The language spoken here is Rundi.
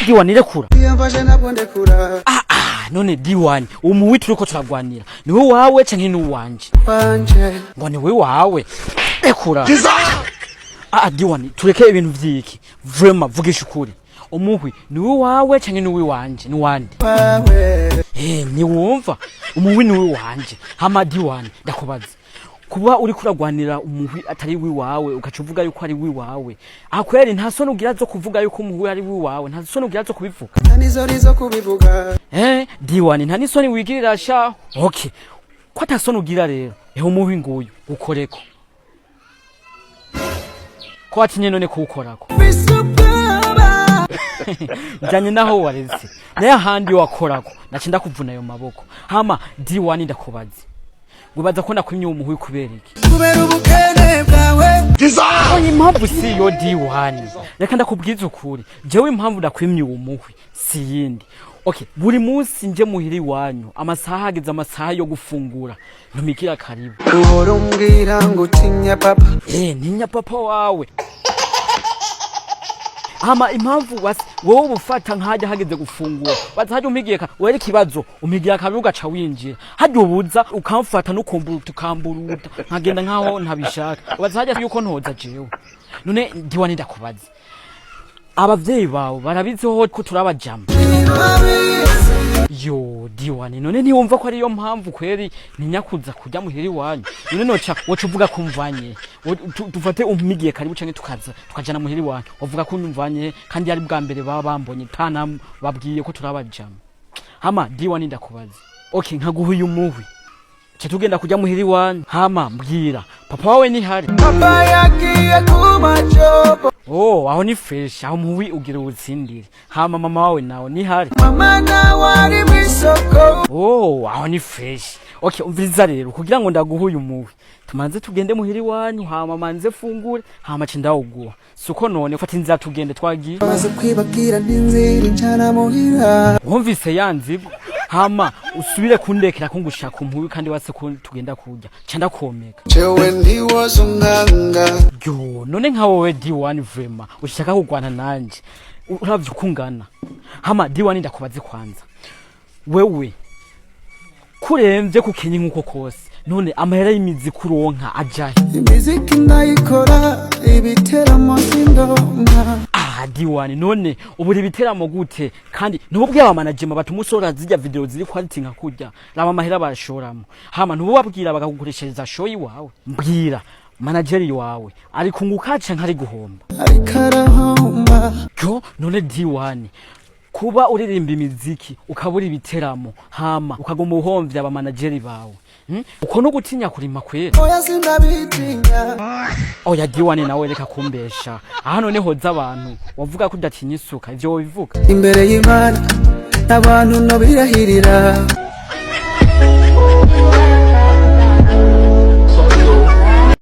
diwani rekura none diwani umuwi turiko turagwanira niwe wawe canke n'uwanje ngo niwe wawe rekura diwani tureke ibintu vyiki vraiment vugisha ukuri umuwi niwe wawe canke niwe wanje ni wande ni wumva umuwi niwe wanje hama diwani ndakubaza kuba uri kuragwanira umuhwi atari wi wawe ukacuvuga yuko ari wi wawe akweri nta soni ugira zo kuvuga yuko umuhwi ari wi wawe nta soni ugira zo kubivuga nizo kubivuga diwani nta nisoni wigirira sha okay ko atasoni ugira rero umuhwi nguyu ukoreko ko atinye none kuwukorako njanye naho wareze naye handi wakorako nacinda kuvuna ayo maboko hama diwani ndakubaza gubaza ko nakwimye umuhwi kuberiki kubera ubukene bwawe onye impamvu si yo diwani reka ndakubwiza ukuri jewe impamvu nakwimye umuhwi si yindi okay buri munsi nje muhiri wanyu amasaha ageze amasaha yo gufungura ntumikira karibu uhora umbwira ngo tinya papa ntinya papa wawe hama impamvu wowe ubufata nkajya hageze gufungura bazaje umigiyeka were kibazo umigiya kabiruga ca winjira hajye ubuza ukamfata no kumburuta nkagenda nkaho ntabishaka bazaje yuko ntoza jewe none diwani ndakubaza abavyeyi bawe barabiziho ko turabajama yo diwani none ntiwumva ko ari yo mpamvu kweri ninyakuza kujya muhiri wanyu none noca wocuvuga ko mvanye dufate umpigiye karibu canke tukajana muhiri wanyu uvuga ko nyumvanye kandi yari bwa mbere baba bambonye tana babwiye ko turabajama hama diwani ndakubaza okay nkaguhuye umuhwi tugenda kujya muhiri wanyu hama mbwira papa wawe ni hari papa yagiye kumachopo aho ni fresh aho muhwi ugira utsindire hama mama wawe nawe ni hari mama nawe ari mwisoko aho ni fresh okay umviriza rero kugira ngo ndaguhuye umuhwi tumanze tugende muhiri wanyu hama manze fungure hama cindawuguha suko none fata inzira tugende twagiye baze kwibabwira n'inzira incana muhira wumvise yanzigo hama usubire kundekera ko ngushaka umuhwi kandi wase ko tugenda kujya canda komeka jewe ndiwozo nganga none nka wowe diwani vraiment ushaka kugwana nanje uravye ukungana hama diwani ndakubaze kwanza wewe kuremvye kukenye nkuko kose none amahera y'imizi kuronka ajahe imiziki ndayikora ibiteramo sindonka diwani none uburi biteramo gute kandi nububwiye aba management batumusora zijya video ziri quality nka kujya raba amahera barashoramo hama nububabwira bakagukoreshereza show iwawe mbwira manageri wawe ari kungukaca nkari guhomba ari karahomba none diwani kuba uririmba imiziki ukabura ibiteramo hama ukagomba uhomvya aba manageri bawe uko no gutinya kurima kwera oya sindabitinya oya diwani nawe reka kumbesha hano ne hoza abantu wavuga ko udatinya isuka ivyo bivuga imbere y'Imana abantu no birahirira